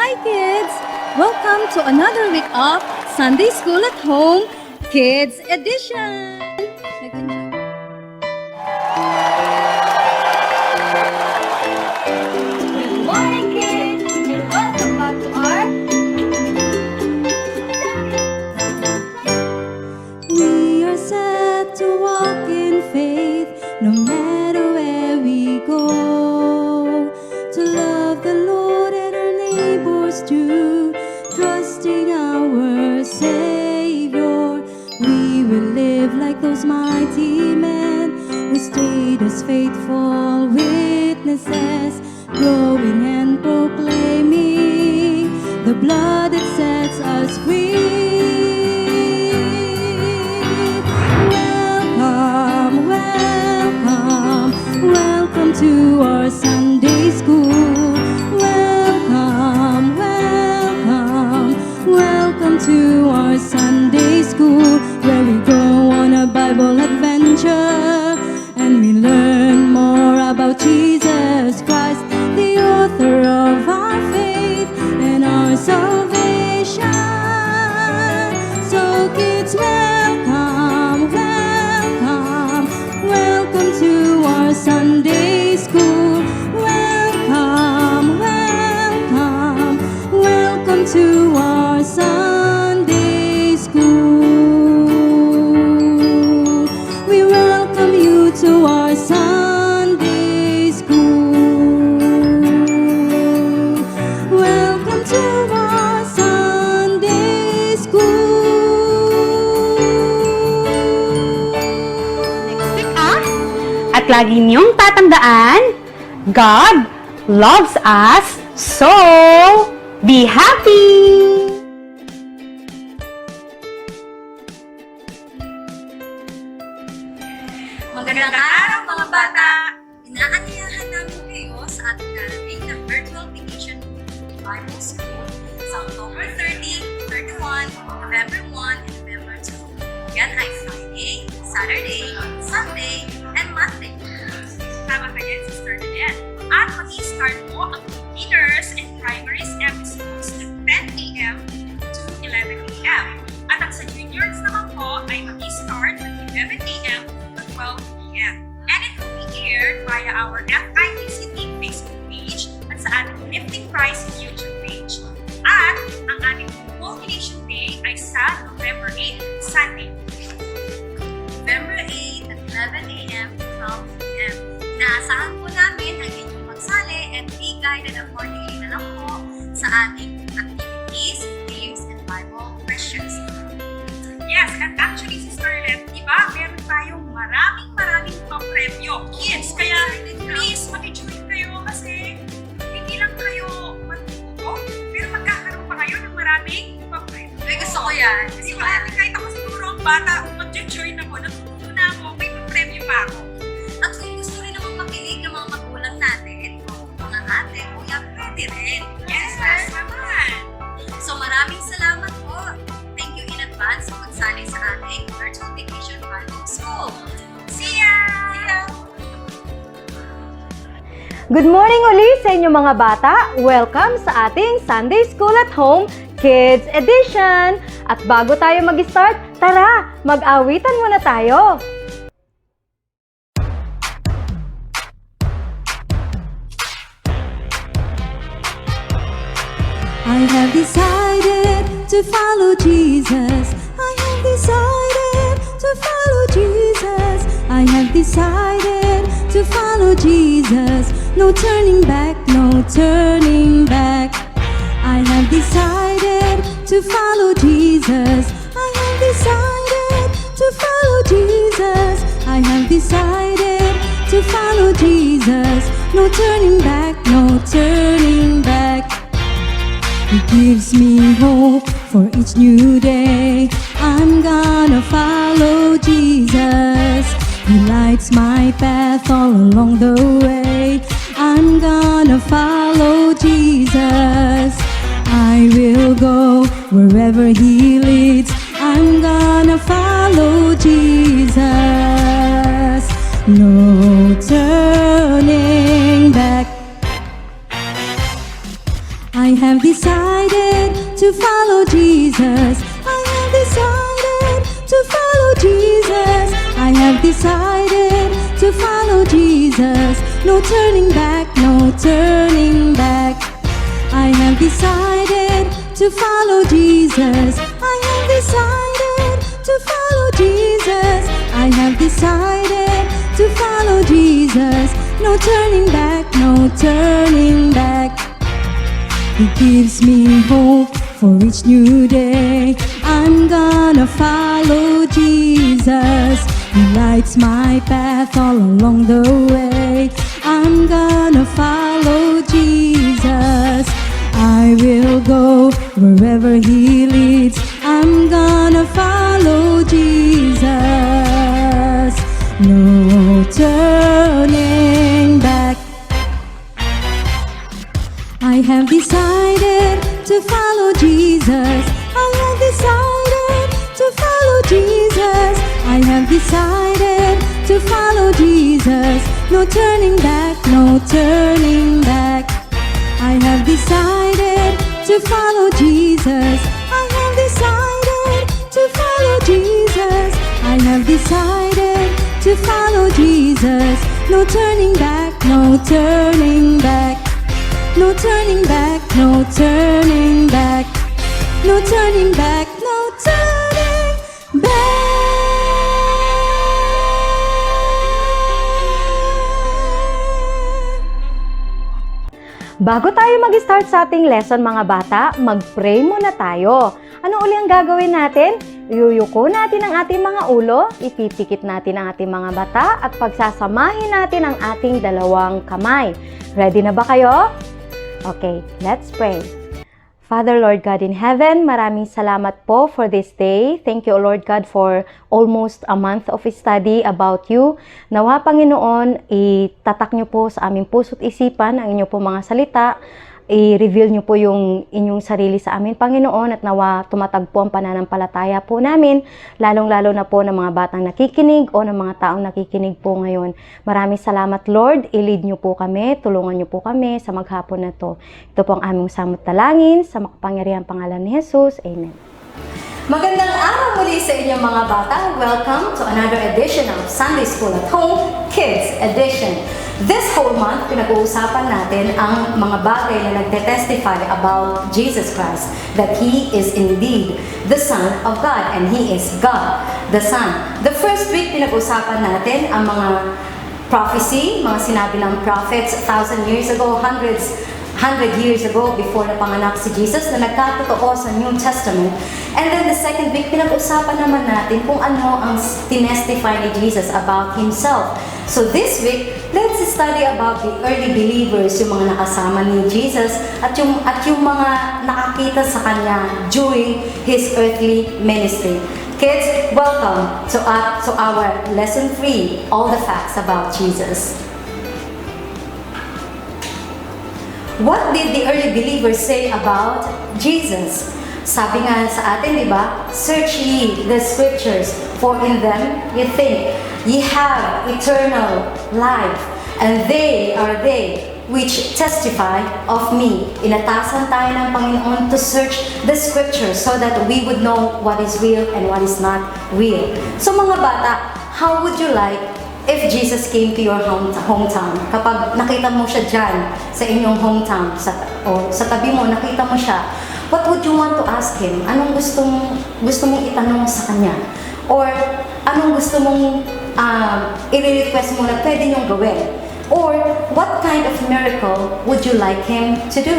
Hi kids! Welcome to another week of Sunday School at Home Kids Edition! Good morning, kids, and welcome back to our We are set to walk in faith no matter where we go. To love the Lord and our neighbors too, trusting our Savior. We will live like those mighty men who stayed as faithful witnesses, glowing and proclaiming the blood that sets us free. Welcome, welcome, welcome to our Sunday school. Welcome, welcome, welcome to our Sunday school, where we go on a Bible adventure and we learn more about Jesus Christ, the author of our faith and our salvation. So kids, welcome, welcome, welcome to our Sunday school. Welcome, welcome, welcome to our Sunday school. We welcome you to our Sunday school. Welcome to our Sunday school. At lagi niyong tatandaan, God loves us, so be happy! Magandang araw mga bata! Inaanyayahan namin kayo sa ating darating na virtual vacation Bible School sa October 30, 31, November 1, and November 2. Yan ay Friday, Saturday, Sunday, and Monday. Tama ka yan, Sister Lynette. At mag-i-start mo ang beginners and primaries episodes at 10 a.m. to 11 a.m. At ang sa juniors naman po ay mag-i-start at 11 a.m. to 12 p.m. And it will be aired via our FITC Team Facebook page at sa ating Lifting Prize YouTube page. At ang ating Culmination Day ay sa November 8, Sunday. November 8 at 11 a.m. to 12 p.m. Inaasahan po namin ang inyong magsali and be guided accordingly na lang po sa ating activities, games, and Bible questions. Yes, and actually, Sister Lynette, di ba, meron tayong maraming pang-premyo. Kids, kaya please, mag-join kayo kasi hindi lang kayo matututo, pero magkakaroon pa kayo ng maraming pang-premyo. Ay, gusto ko yan. Di ba, kahit ako siguro ang bata, mag-join ako, natututo na ako, may pang-premyo pa ako. At kung gusto rin naman makinig ng mga magulang natin, o mga ate, kuya, pwede rin. Yes, naman. So maraming salamat po. Thank you in advance sa pagsali sa ating Virtual Vacation Bible School. See ya! See ya! Good morning ulit sa inyong mga bata! Welcome sa ating Sunday School at Home Kids Edition! At bago tayo mag-start, tara, mag-awitan muna tayo! I have decided to follow Jesus. I have decided to follow Jesus. I have decided to follow Jesus. No turning back, no turning back. I have decided to follow Jesus. I have decided to follow Jesus. I have decided to follow Jesus. No turning back, no turning back. He gives me hope for each new day. I'm gonna follow Jesus. He lights my path all along the way. I'm gonna follow Jesus. I will go wherever He leads. I'm gonna follow Jesus. No turning back. I have decided to follow Jesus. I have decided to follow Jesus. I have decided to follow Jesus. No turning back, no turning back. I have decided to follow Jesus. I have decided to follow Jesus. I have decided to follow Jesus. No turning back, no turning back. He gives me hope for each new day. I'm gonna follow Jesus. He lights my path all along the way. I'm gonna follow Jesus. I will go wherever He leads. I'm gonna follow Jesus. No turning back. I have decided to follow Jesus. I have decided to follow Jesus. I have decided to follow Jesus. No turning back, no turning back. I have decided to follow Jesus. I have decided to follow Jesus. I have decided to follow Jesus. No turning back, no turning back. No turning back, no turning back. No turning back, no turning back. Bago tayo mag-start sa ating lesson mga bata, mag-pray muna tayo. Ano uli ang gagawin natin? Iyuyuko natin ang ating mga ulo, ipipikit natin ang ating mga bata, at pagsasamahin natin ang ating dalawang kamay. Ready na ba kayo? Okay, let's pray. Father, Lord God in heaven, maraming salamat po for this day. Thank you, Lord God, for almost a month of study about you. Nawa, Panginoon, itatak niyo po sa aming puso't isipan ang inyo po mga salita. I-reveal niyo po yung inyong sarili sa amin, Panginoon, at nawa tumatagpo ang pananampalataya po namin, lalong-lalo na po ng mga batang nakikinig o ng mga taong nakikinig po ngayon. Maraming salamat, Lord. I-lead niyo po kami, tulungan niyo po kami sa maghapon na to. Ito po ang aming samot talangin sa makapangyarihang pangalan ni Jesus. Amen. Magandang araw muli sa inyong mga bata. Welcome to another edition of Sunday School at Home, Kids Edition. This whole month, pinag-uusapan natin ang mga bagay na nagte-testify about Jesus Christ, that He is indeed the Son of God, and He is God, the Son. The first week, pinag-uusapan natin ang mga prophecy, mga sinabi ng prophets 1,000 years ago, 100 years ago before napanganak si Jesus na nagkatotoo sa New Testament. And then the second week, pinag-usapan naman natin kung ano ang tinestify ni Jesus about Himself. So this week, let's study about the early believers, yung mga nakasama ni Jesus at yung mga nakakita sa Kanya during His earthly ministry. Kids, welcome to our lesson 3, all the facts about Jesus. What did the early believers say about Jesus? Sabi nga sa atin, di ba? Search ye the scriptures, for in them ye think ye have eternal life, and they are they which testify of me. Inatasan tayo ng Panginoon to search the scriptures so that we would know what is real and what is not real. So mga bata, how would you like if Jesus came to your hometown? Kapag nakita mo siya dyan sa inyong hometown, sa tabi mo, nakita mo siya, what would you want to ask Him? Anong gusto mong itanong sa Kanya? Or anong gusto mong i-request mo na pwede niyong gawin? Or what kind of miracle would you like Him to do?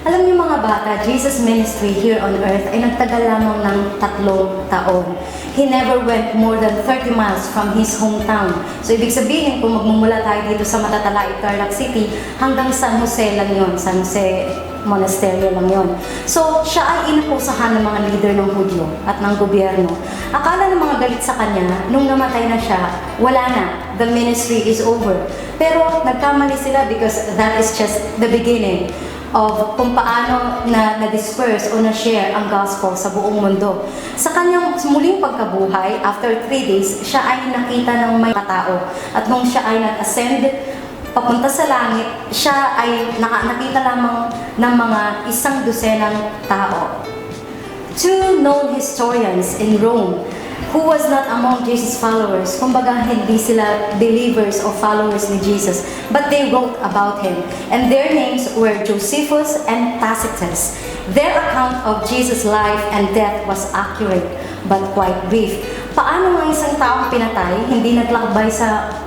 Alam niyo mga bata, Jesus' ministry here on earth ay nagtagal lamang ng 3 taon. He never went more than 30 miles from his hometown. So ibig sabihin, kung magmumula tayo dito sa Matatalait, Tarlac City, hanggang San Jose lang yon, San Jose Monasterio lang yon. So siya ay inakusahan ng mga leader ng Hudyo at ng gobyerno. Akala ng mga galit sa kanya, nung namatay na siya, wala na, the ministry is over. Pero nagkamali sila because that is just the beginning of kung paano na-disperse o na-share ang gospel sa buong mundo. Sa kanyang muling pagkabuhay, after 3 days, siya ay nakita ng may tao. At nung siya ay nag-ascend papunta sa langit, siya ay nakita lamang ng mga 100 tao. Two known historians in Rome who was not among Jesus' followers, kumbaga hindi sila believers or followers ni Jesus, but they wrote about him. And their names were Josephus and Tacitus. Their account of Jesus' life and death was accurate, but quite brief. Paano nga isang taong pinatay, hindi naglakbay sa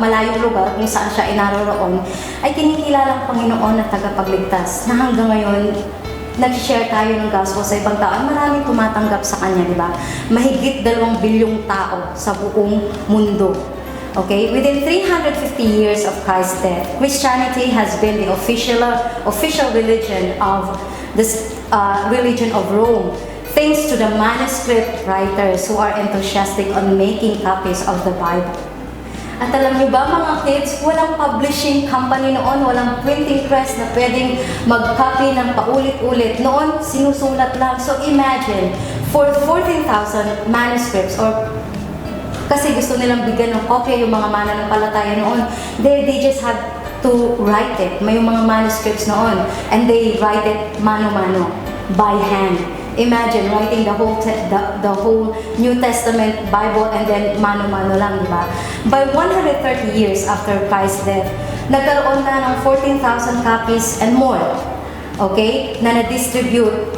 malayong lugar kung saan siya inaroroon, ay kinikilalang Panginoon na tagapagligtas, na hanggang ngayon, nag-share tayo ng gospel sa ibang tao, maraming tumatanggap sa kanya, di ba? Mahigit 2 bilyong tao sa buong mundo. Okay? Within 350 years of Christ's death, Christianity has been the official religion of religion of Rome, thanks to the manuscript writers who are enthusiastic on making copies of the Bible. At alam niyo ba mga kids, walang publishing company noon, walang printing press na pwedeng mag-copy ng paulit-ulit. Noon, sinusulat lang. So imagine, for 14,000 manuscripts, or kasi gusto nilang bigyan ng kopya yung mga mananampalataya noon, they just had to write it. May mga manuscripts noon, and they write it mano-mano, by hand. Imagine writing the whole New Testament Bible and then mano-mano lang, di ba? By 130 years after Christ's death, nagkaroon na ng 14,000 copies and more, okay, na na-distribute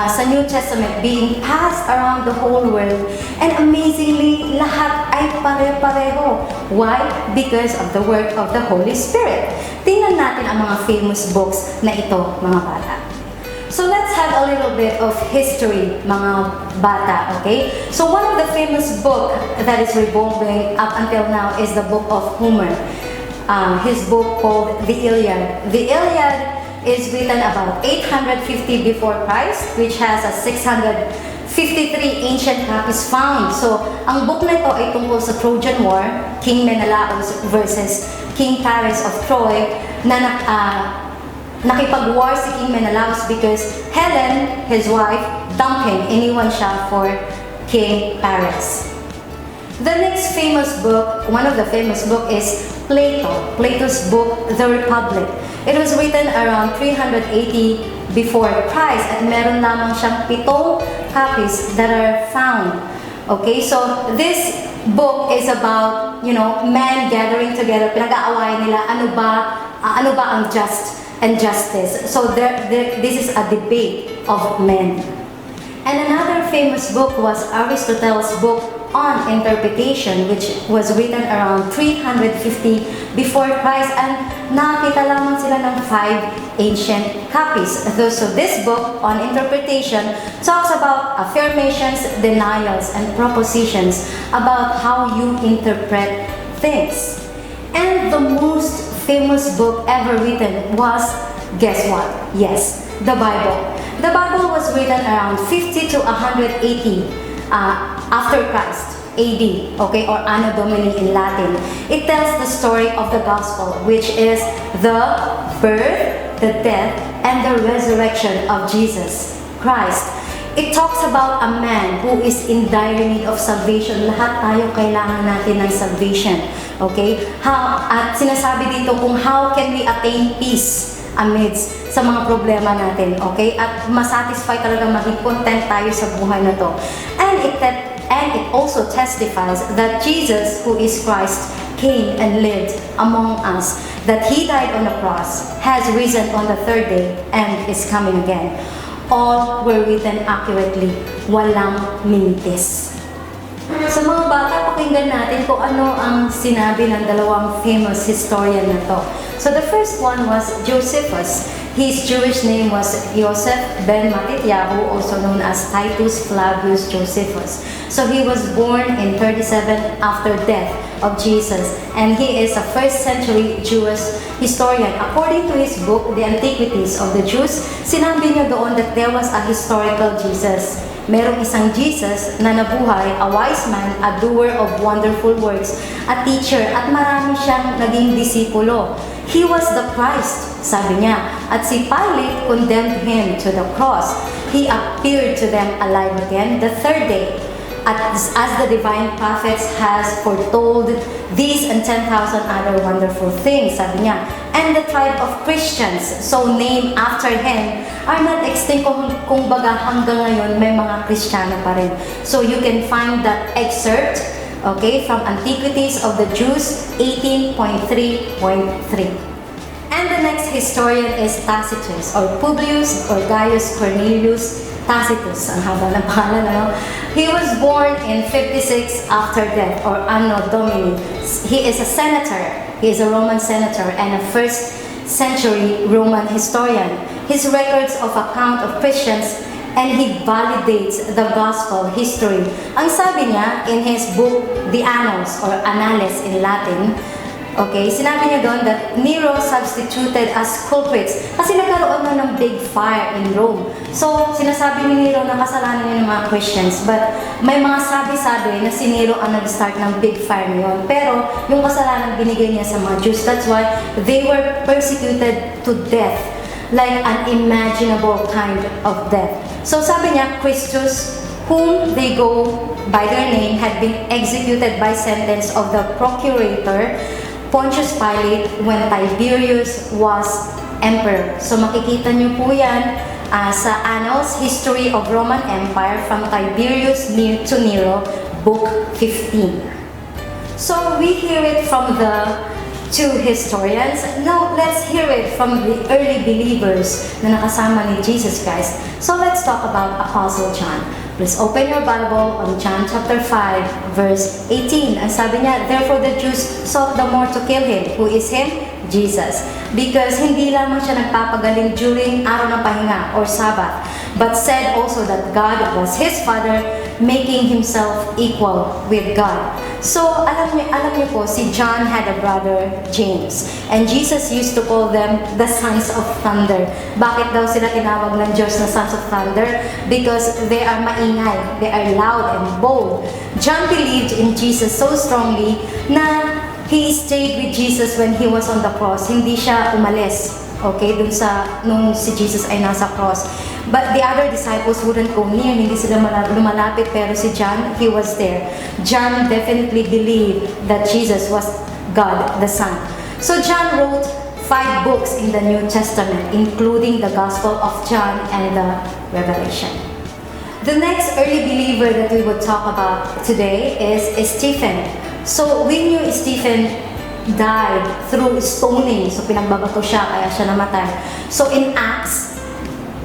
sa New Testament, being passed around the whole world. And amazingly, lahat ay pare-pareho. Why? Because of the work of the Holy Spirit. Tingnan natin ang mga famous books na ito, mga bata. So let's have a little bit of history, mga bata, okay? So one of the famous book that is revolving up until now is the book of Homer. His book called the Iliad. The Iliad is written about 850 before Christ, which has a 653 ancient copies found. So ang book na ito ay tungkol sa Trojan War, King Menelaus versus King Paris of Troy, na nakipag-war si King Menelaus because Helen, his wife, dumped him. Iniwan siya for King Paris. The next famous book, one of the famous book is Plato. Plato's book, The Republic. It was written around 380 before Christ at meron lamang siyang 7 copies that are found. Okay, so this book is about, men gathering together, pinag-aawayan nila, ano ba ang just and justice. So this is a debate of men. And another famous book was Aristotle's book on interpretation, which was written around 350 before Christ, and nakita lamang sila ng 5 ancient copies. So this book on interpretation talks about affirmations, denials, and propositions about how you interpret things. And the most famous book ever written was, guess what? Yes, the Bible. The Bible was written around 50 to 180 after Christ, AD, okay, or Anno Domini in Latin. It tells the story of the gospel, which is the birth, the death, and the resurrection of Jesus Christ. It talks about a man who is in dire need of salvation. Lahat tayo kailangan natin ng salvation. Okay? At sinasabi dito kung how can we attain peace amidst sa mga problema natin. Okay? At masatisfy talaga, maging content tayo sa buhay na to. And it also testifies that Jesus, who is Christ, came and lived among us, that He died on the cross, has risen on the 3rd day, and is coming again. All were written accurately, walang mintis. Sa mga bata, pakinggan natin kung ano ang sinabi ng dalawang famous historian na to. So the first one was Josephus. His Jewish name was Joseph ben Matityahu, also known as Titus Flavius Josephus. So he was born in 37 after death of Jesus, and he is a 1st century Jewish historian. According to his book, The Antiquities of the Jews, sinabi niya doon that there was a historical Jesus. Merong isang Jesus na nabuhay, a wise man, a doer of wonderful works, a teacher, at marami siyang naging disipulo. He was the Christ, sabi niya. At si Pilate condemned him to the cross. He appeared to them alive again the 3rd day. as the divine prophets has foretold these and 10,000 other wonderful things, sabi niya. And the tribe of Christians, so named after him, are not extinct. Kung baga hanggang ngayon may mga Kristiyano pa rin. So you can find that excerpt, okay, from Antiquities of the Jews 18.3.3. And the next historian is Tacitus, or Publius or Gaius Cornelius Tacitus. Ang haba ng pangalan, ano? He was born in 56 after death, or Anno Domini. He is a senator. He is a Roman senator and a first century Roman historian. His records of account of Christians, and he validates the gospel history. Ang sabi niya in his book, The Annals, or Annales in Latin, okay, sinabi niya doon that Nero substituted as culprits kasi nagkaroon na ng big fire in Rome. So, sinasabi ni Nero na kasalanan niya ng mga Christians, but may mga sabi-sabi na si Nero ang nag-start ng big fire niyon. Pero, yung kasalanan binigay niya sa mga Jews. That's why they were persecuted to death, like an unimaginable kind of death. So, sabi niya, Christus, whom they go by their name, had been executed by sentence of the procurator Pontius Pilate when Tiberius was emperor. So makikita niyo po yan sa Annals, History of Roman Empire from Tiberius to Nero, Book 15. So we hear it from the two historians. Now let's hear it from the early believers na nakasama ni Jesus Christ. So let's talk about Apostle John. Please open your Bible on John chapter 5, verse 18. Ang sabi niya, therefore the Jews sought the more to kill him. Who is him? Jesus. Because hindi lamang siya nagpapagaling during araw ng pahinga or Sabbath, but said also that God was his Father, making himself equal with God. So, alam niyo po, si John had a brother, James. And Jesus used to call them the sons of thunder. Bakit daw sila tinawag ng Diyos na sons of thunder? Because they are maingay, they are loud and bold. John believed in Jesus so strongly na he stayed with Jesus when he was on the cross. Hindi siya umalis, okay, nung si Jesus ay nasa cross. But the other disciples wouldn't go near, hindi sila lumalapit, pero si John, he was there. John definitely believed that Jesus was God the Son. So John wrote 5 books in the New Testament, including the Gospel of John and the Revelation. The next early believer that we would talk about today is Stephen. So we knew Stephen died through stoning. So pinagbabato siya, kaya siya namatay. So in Acts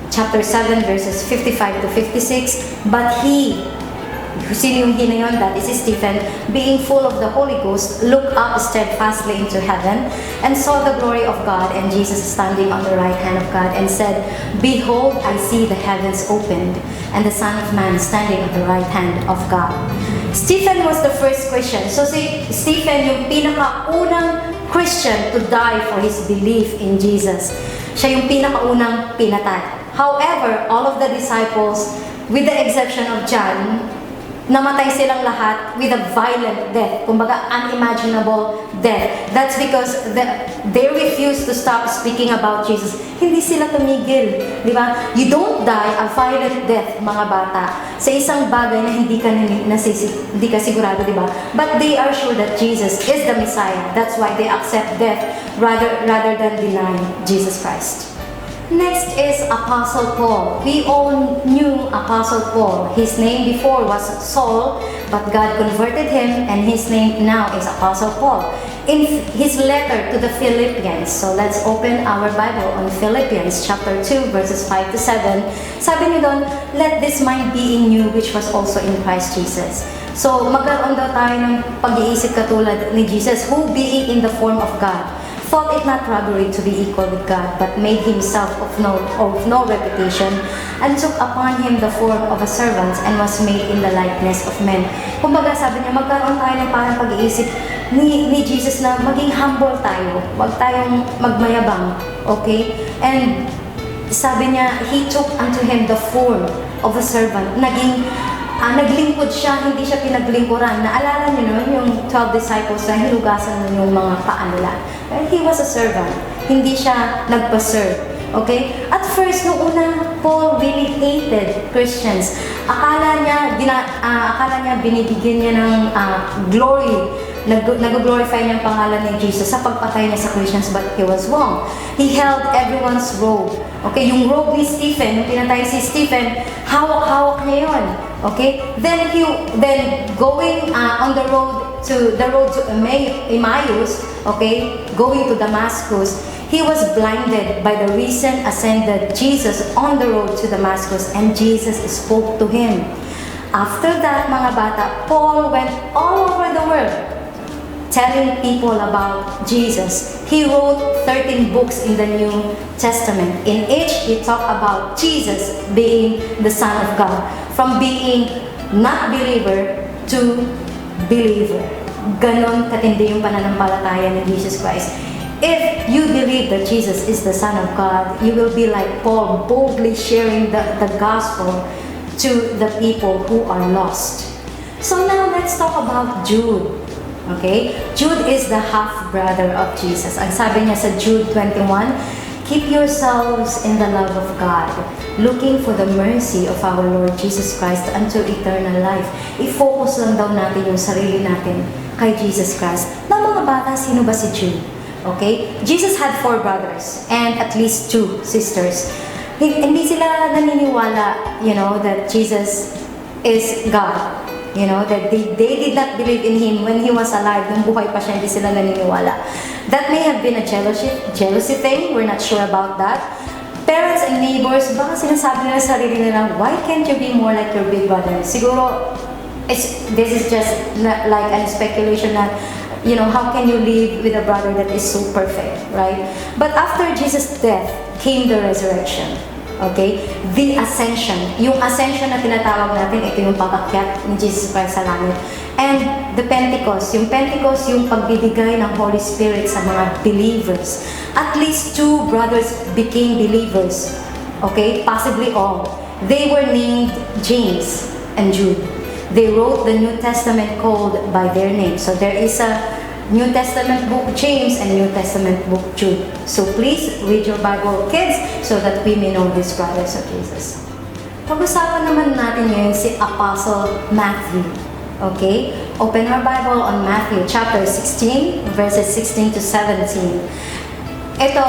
chapter 7 verses 55 to 56, but he, sino yung he na yun? That is Stephen, being full of the Holy Ghost, looked up steadfastly into heaven and saw the glory of God and Jesus standing on the right hand of God, and said, behold, I see the heavens opened and the Son of Man standing on the right hand of God. Stephen was the first Christian. So si Stephen yung pinakaunang Christian to die for his belief in Jesus. Siya yung pinakaunang pinatay. However, all of the disciples, with the exception of John, namatay silang lahat with a violent death. Kumbaga, unimaginable death. That's because they refused to stop speaking about Jesus. Hindi sila tumigil. Di ba? You don't die a violent death, mga bata, sa isang bagay na hindi ka sigurado, di ba? But they are sure that Jesus is the Messiah. That's why they accept death rather than deny Jesus Christ. Next is Apostle Paul. We all knew Apostle Paul. His name before was Saul, but God converted him and his name now is Apostle Paul. In his letter to the Philippians, so let's open our Bible on Philippians chapter 2 verses 5 to 7. Sabi niyo doon, let this mind be in you which was also in Christ Jesus. So magkaroon daw tayo ng pag-iisip katulad ni Jesus, who being in the form of God, thought it not robbery to be equal with God, but made himself of no reputation, and took upon him the form of a servant, and was made in the likeness of men. Kumbaga sabi niya, magkaroon tayo ng parang pag-iisip ni Jesus na maging humble tayo, wag tayong magmayabang, okay? And sabi niya, he took unto him the form of a servant. Naglingkod siya, hindi siya pinaglingkuran. Naalala niyo noon yung 12 disciples na hinugasan na yung mga paa nila. He was a servant. Hindi siya nagpa-serve. Okay? At first, noong una, Paul really hated Christians. Akala niya binibigyan niya ng glory. Nag-glorify niya ang pangalan ni Jesus sa pagpatay niya sa Christians, but he was wrong. He held everyone's robe. Okay? Yung robe ni Stephen, nung pinatay si Stephen, hawak-hawak niya yun. Okay? Then going on the road to Emmaus, okay, going to Damascus, he was blinded by the risen ascended Jesus on the road to Damascus, and Jesus spoke to him. After that, mga bata, Paul went all over the world telling people about Jesus. He wrote 13 books in the New Testament. In each, he talked about Jesus being the Son of God. From being not believer to believer. Ganon katindi yung pananampalataya ni Jesus Christ. If you believe that Jesus is the Son of God, you will be like Paul, boldly sharing the gospel to the people who are lost. So now let's talk about Jude. Okay? Jude is the half-brother of Jesus. Ang sabi niya sa Jude 21, keep yourselves in the love of God, looking for the mercy of our Lord Jesus Christ unto eternal life. I-focus lang daw natin yung sarili natin kay Jesus Christ. Na mga bata, sino ba si Jude? Okay? Jesus had 4 brothers and at least 2 sisters. Hindi sila naniniwala, that Jesus is God. That they did not believe in Him when He was alive. Nung buhay pa siya, hindi sila naniniwala. That may have been a jealousy thing. We're not sure about that. Parents and neighbors, baka sinasabi nila sa sarili nila, why can't you be more like your big brother? Siguro, this is just like a speculation that, how can you live with a brother that is so perfect, right? But after Jesus' death came the resurrection. Okay? The ascension. Yung ascension na tinatawag natin, ito yung pag-akyat ni Jesus Christ sa langit. And the Pentecost. Yung Pentecost, yung pagbibigay ng Holy Spirit sa mga believers. At least 2 brothers became believers. Okay? Possibly all. They were named James and Jude. They wrote the New Testament called by their name. So there is a New Testament book James and New Testament book Jude. So please read your Bible, kids, so that we may know these brothers of Jesus. Pag-usapan naman natin ngayon si Apostle Matthew. Okay? Open our Bible on Matthew chapter 16, verses 16 to 17. Ito,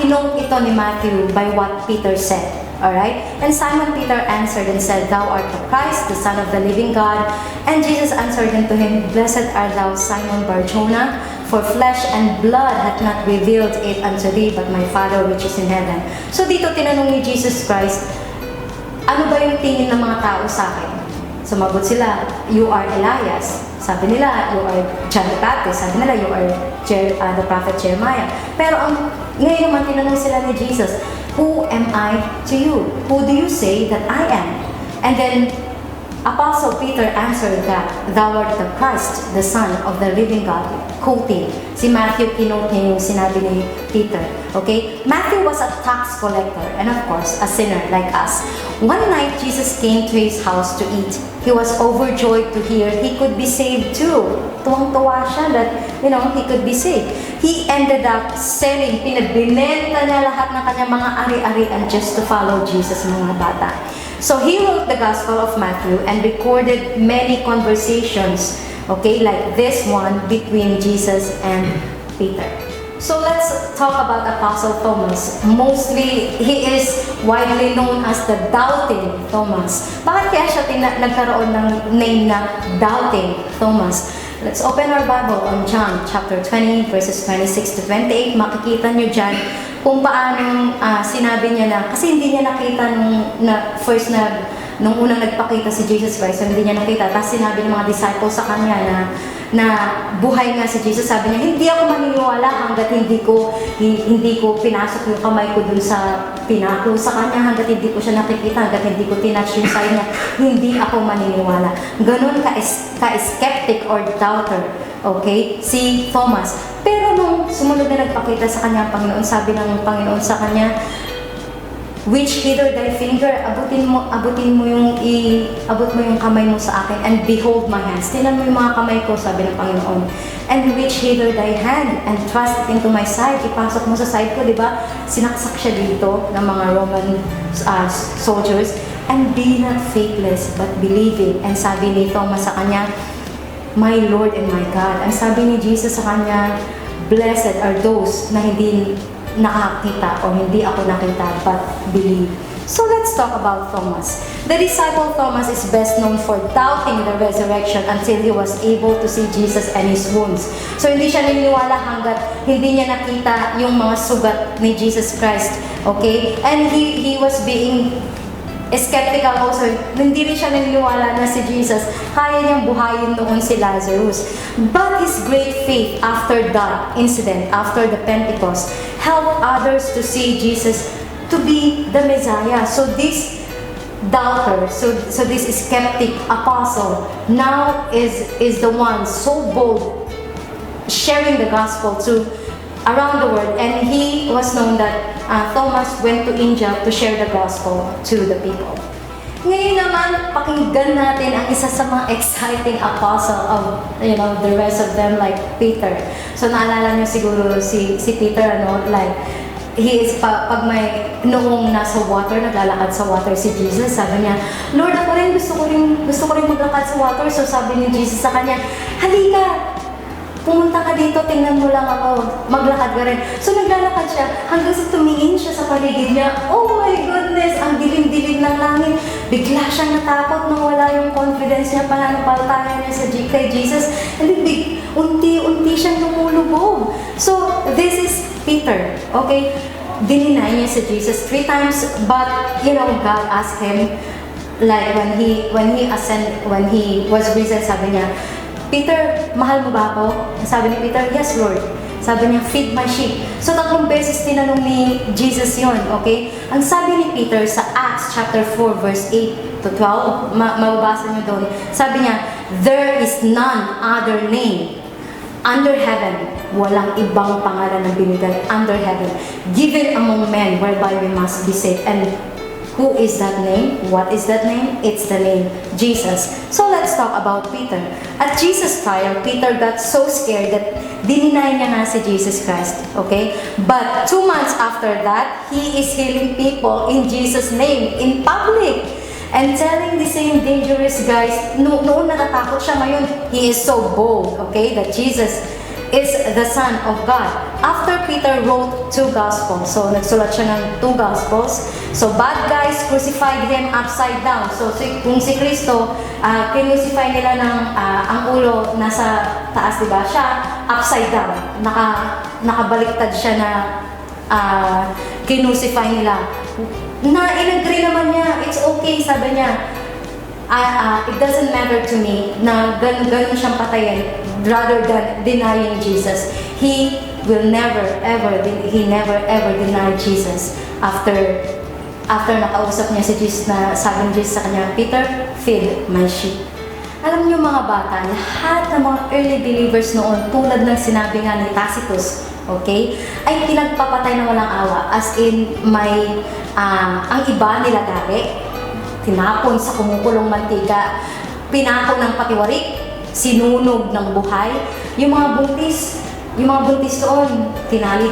kinong ito ni Matthew by what Peter said. Alright? And Simon Peter answered and said, Thou art the Christ, the Son of the living God. And Jesus answered unto him, Blessed art thou, Simon Bar-Jonah, for flesh and blood hath not revealed it unto thee, but my Father which is in heaven. So dito tinanong ni Jesus Christ, ano ba yung tingin ng mga tao sa akin? Sumagot sila, you are Elias. Sabi nila, you are John the Baptist. Sabi nila, you are the prophet Jeremiah. Pero ngayon naman tinanong sila ni Jesus, who am I to you? Who do you say that I am? And then Apostle Peter answered that, Thou art the Christ, the Son of the living God. Quoting. Si Matthew kinote niya yung sinabi ni Peter. Okay? Matthew was a tax collector and of course, a sinner like us. One night, Jesus came to his house to eat. He was overjoyed to hear he could be saved too. Tuwang-tuwa siya that, he could be saved. He ended up selling, pinabinenta niya lahat ng kanyang mga ari-arian just to follow Jesus, mga bata. So he wrote the Gospel of Matthew and recorded many conversations, okay, like this one between Jesus and Peter. So let's talk about Apostle Thomas. Mostly, he is widely known as the Doubting Thomas. Bakit kaya siya nagkaroon ng name na Doubting Thomas? Let's open our Bible on John chapter 20 verses 26 to 28. Makikita nyo dyan kung paanong sinabi niya na, kasi hindi niya nakita nung unang nagpakita si Jesus Christ, so hindi niya nakita. Tapos sinabi ng mga disciples sa kanya na buhay nga si Jesus. Sabi niya, hindi ako maniniwala hanggat hindi ko pinasok yung kamay ko dun sa pinako sa kanya, hanggat hindi ko siya nakikita, hanggat hindi ko tinouch yung side niya, hindi ako maniniwala. Ganun ka-skeptic or doubter, okay, si Thomas. Pero nung sumunod na nagpakita sa kanya ang Panginoon, sabi ng Panginoon sa kanya, Which hither thy finger, abutin mo yung, abot mo yung kamay mo sa akin, and behold my hands. Tingnan mo yung mga kamay ko, sabi ng Panginoon. And reach hither thy hand, and thrust it into my side. Ipasok mo sa side ko, di ba? Sinaksak siya dito ng mga Roman soldiers. And be not faithless, but believing. And sabi ni Thomas sa kanya, my Lord and my God. Ang sabi ni Jesus sa kanya, blessed are those na hindi nakakita o hindi ako nakita but believe. So let's talk about Thomas. The disciple Thomas is best known for doubting the resurrection until he was able to see Jesus and his wounds. So hindi siya naniniwala hanggat hindi niya nakita yung mga sugat ni Jesus Christ. Okay? And he was being skeptical also. Hindi rin siya naniniwala na si Jesus kaya niyang buhayin noon si Lazarus. But his great faith after that incident, after the Pentecost, helped others to see Jesus to be the Messiah. So this doubter, so this skeptic apostle now is the one so bold sharing the gospel to around the world, and he was known that Thomas went to India to share the gospel to the people. Ngayon naman, pakinggan natin ang isa sa mga exciting apostle of, the rest of them, like Peter. So naalala niyo siguro si Peter, like, he is, pag may, noong nasa water, naglalakad sa water si Jesus, sabi niya, Lord, ako rin, gusto ko rin maglakad sa water. So sabi ni Jesus sa kanya, halika, pumunta ka dito, tingnan mo lang ako, maglakad ka rin. So naglalakad siya, hanggang sa tumingin siya sa paligid niya, oh my goodness, ang dilim-dilim ng langit. Bigla siyang natakot nang wala yung confidence niya, pananampalataya niya sa kay Jesus. And then unti-unti siyang lumulubog. So this is Peter, okay? Dininay niya si Jesus 3 times, but God asked him, like when he was risen, sabi niya, Peter, mahal mo ba ako? Sabi ni Peter, yes Lord. Sabi niya, feed my sheep. So 3 beses tinanong ni Jesus yon, okay? Ang sabi ni Peter sa Acts chapter 4 verse 8 to 12, mababasa niyo doon. Sabi niya, there is none other name under heaven, walang ibang pangalan na binigay under heaven, given among men whereby we must be saved. And who is that name? What is that name? It's the name Jesus. So let's talk about Peter. At Jesus' trial, Peter got so scared that dininay niya nga si Jesus Christ. Okay? But 2 months after that, he is healing people in Jesus' name, in public. And telling the same dangerous guys, noon natatakot siya, ngayon, he is so bold, okay, that Jesus is the Son of God. After Peter wrote 2 Gospels, so nagsulat siya ng 2 Gospels, so bad guys crucified him upside down. So kung si Kristo, kinusify nila ng ang ulo nasa taas, diba? Siya upside down, nakabaliktad siya na kinusify nila. Na in-agree naman niya, it's okay, sabi niya, it doesn't matter to me na ganun siyang patayin rather than denying Jesus. He never ever deny Jesus after nakausap niya si Jesus, na sabi ni Jesus sa kanya, Peter, feed my sheep. Alam niyo mga bata, lahat ng mga early believers noon, tulad ng sinabi nga ni Tacitus, okay, ay pinagpapatay na walang awa, as in may ang iba nilagari, tinapon sa kumukulong mantika, pinako ng patiwarik, sinunog ng buhay. Yung mga buntis doon, tinali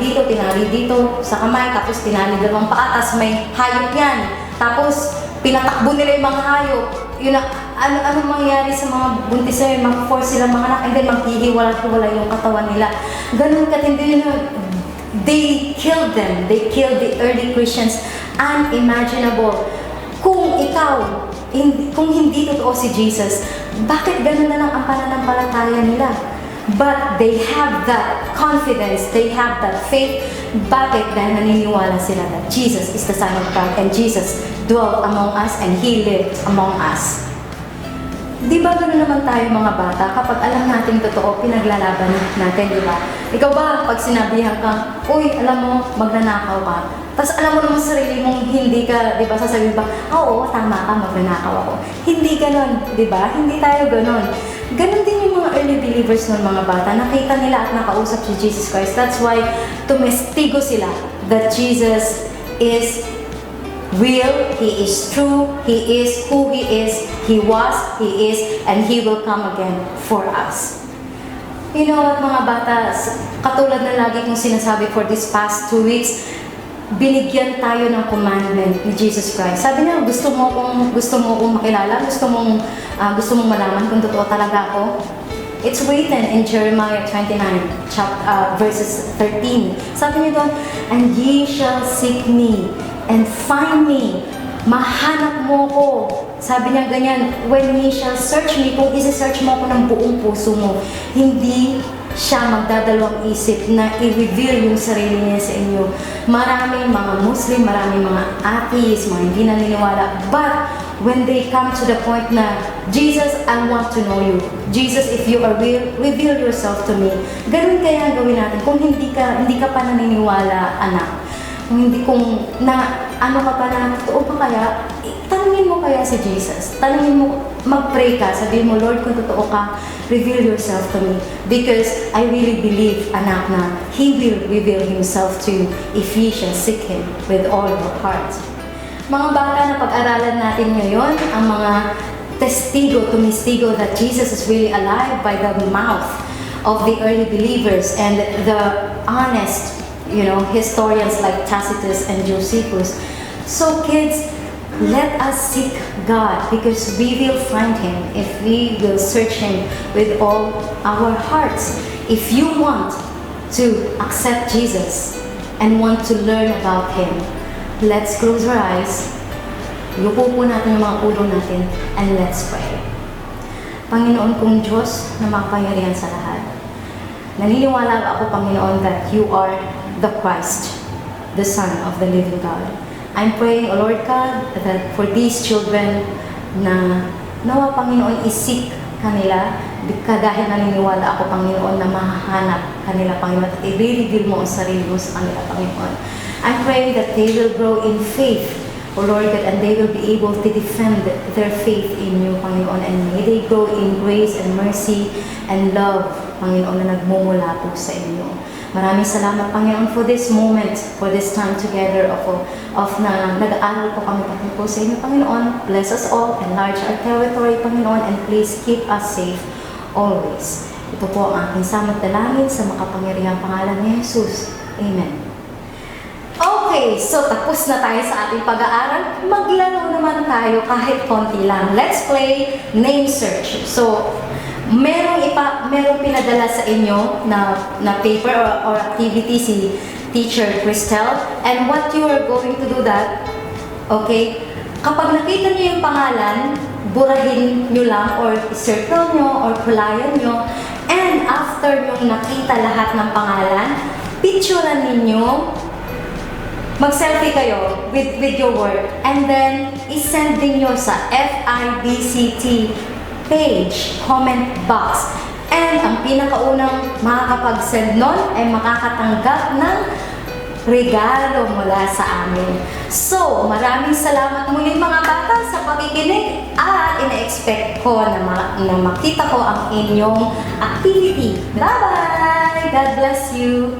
dito sa kamay, tapos tinali dalawang paa, tapos may hayop yan. Tapos pinatakbo nila yung mga hayop. Yun ano mangyayari sa mga buntis na yun, mag-force sila mga anak, and then maghihiwala yung katawan nila. Ganun katindi yun. They killed them. They killed the early Christians. Unimaginable. Kung hindi totoo si Jesus, bakit ganun na lang ang pananampalataya nila? But they have that confidence, they have that faith. Bakit? Dahil naniniwala sila that Jesus is the Son of God and Jesus dwelt among us and He lived among us. Di ba gano'n naman tayo mga bata, kapag alam natin totoo, pinaglalaban natin, di ba? Ikaw ba, pag sinabihan ka, uy, alam mo, magnanakaw ka, tapos alam mo naman sa sarili mong hindi ka, di ba, sasabihin ba, oo, tama ka, magnanakaw ako. Hindi gano'n, di ba? Hindi tayo gano'n. Ganon din yung mga early believers ng mga bata. Nakita nila at nakausap si Jesus Christ. That's why tumestigo sila that Jesus is real, He is true, He is who He is, He was, He is, and He will come again for us. You know what mga bata, katulad na lagi kong sinasabi for this past 2 weeks, binigyan tayo ng commandment ni Jesus Christ. Sabi niya, gusto mo akong makilala, gusto mong malaman kung totoo talaga ako. It's written in Jeremiah 29, verses 13. Sabi niya doon, and ye shall seek me and find me. Mahanap mo ko. Sabi niya ganyan, when ye shall search me, kung isi-search mo ako ng buong puso mo, hindi siya magdadalawang isip na i-reveal yung sarili niya sa inyo. Maraming mga Muslim, maraming mga atheists, mga hindi naniniwala. But when they come to the point na, Jesus, I want to know you. Jesus, if you are real, reveal yourself to me. Ganun kaya ang gawin natin. Kung hindi ka pa naniniwala, anak. Kung ano ka pa na, totoo pa kaya, tanungin mo kaya si Jesus. Tanungin mo, mag-pray ka. Sabihin mo, Lord, kung totoo ka, reveal yourself to me. Because I really believe, anak, na He will reveal Himself to you if ye shall seek Him with all your heart. Mga bata na pag-aralan natin ngayon, ang mga tumistigo that Jesus is really alive by the mouth of the early believers and the honest, historians like Tacitus and Josephus. So kids, let us seek God because we will find Him if we will search Him with all our hearts. If you want to accept Jesus and want to learn about Him, let's close our eyes, yuko po natin yung mga ulo natin, and let's pray. Panginoon kong Diyos na makapangyarihan sa lahat, naniniwala ako, Panginoon, that you are the Christ, the Son of the living God. I'm praying, O Lord God, that for these children na nawa, Panginoon, isik kanila, dahil naniniwala ako, Panginoon, na mahahanap kanila, Panginoon, at i-reveal mo ang sarili mo sa kanila, Panginoon. I'm praying that they will grow in faith, O Lord God, and they will be able to defend their faith in you, Panginoon, and may they grow in grace and mercy and love, Panginoon, na nagmumula po sa inyo. Maraming salamat, Panginoon, for this moment, for this time together of na nag-aaral po kami patungkol sa inyo, Panginoon. Bless us all, enlarge our territory, Panginoon, and please keep us safe always. Ito po ang aking samot dalangin sa makapangyarihang pangalan ni Jesus. Amen. Okay, so tapos na tayo sa ating pag-aaral. Maglaro naman tayo kahit konti lang. Let's play name search. So, merong pinadala sa inyo na paper or activity si Teacher Cristel, and what you are going to do that, okay, kapag nakita niyo yung pangalan, burahin nyo lang or circle nyo or kulayan nyo, and after nyo nakita lahat ng pangalan, picturean ninyo, mag-selfie kayo with your work, and then isend din nyo sa FIBCT page, comment box. And ang pinakaunang makakapag-send nun ay makakatanggap ng regalo mula sa amin. So, maraming salamat muli mga bata sa pakikinig at ina-expect ko na makita ko ang inyong activity. Bye-bye! God bless you!